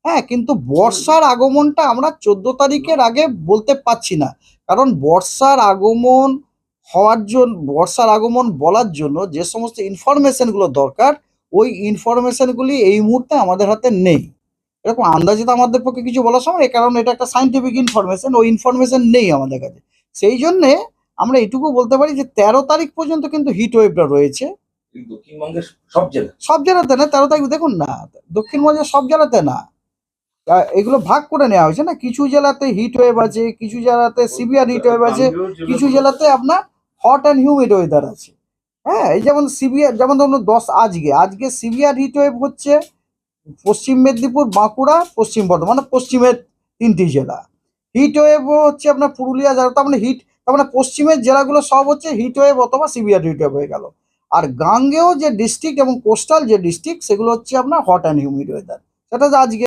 হ্যাঁ, কিন্তু বর্ষার আগমনটা আমরা 14 তারিখের আগে বলতে পারছি না। কারণ বর্ষার আগমন বলার জন্য যে সমস্ত ইনফরমেশনগুলো দরকার, ওই ইনফরমেশনগুলি এই মুহূর্তে আমাদের হাতে নেই। এরকম আন্দাজিত আমাদের পক্ষে কিছু বলা সম্ভব নয়, কারণ এটা একটা সায়েন্টিফিক ইনফরমেশন, ওই ইনফরমেশন নেই আমাদের কাছে। সেই জন্যে আমরা এটুকু বলতে পারি যে 13 তারিখ পর্যন্ত কিন্তু হিট ওয়েভটা রয়েছে। দক্ষিণবঙ্গের সব জেলা সব জেলাতে না, 13 তারিখ দেখুন না, দক্ষিণবঙ্গের সব জেলাতে না। এগুলো ভাগ করে নেওয়া হয়েছে না, কিছু জেলাতে হিট ওয়েভ আছে, কিছু জেলাতে সিভিয়ার হিট ওয়েভ আছে, কিছু জেলাতে আপনার হট অ্যান্ড হিউমিড ওয়েদার আছে। হ্যাঁ, এই যেমন সিভিয়ার, যেমন ধরুন আজকে আজকে সিভিয়ার হিট ওয়েভ হচ্ছে পশ্চিম মেদিনীপুর, বাঁকুড়া, পশ্চিম বর্ধমান, মানে পশ্চিমের 3টি জেলা। হিট ওয়েভ হচ্ছে আপনার পুরুলিয়া, যারা তার মানে তার মানে পশ্চিমের জেলাগুলো সব হচ্ছে হিট ওয়েভ অথবা সিভিয়ার হিট ওয়েভ হয়ে গেল। আর গাঙ্গেয় যে ডিস্ট্রিক্ট এবং কোস্টাল যে ডিস্ট্রিক্ট, সেগুলো হচ্ছে আপনার হট অ্যান্ড হিউমিড ওয়েদার। সেটা যে আজকে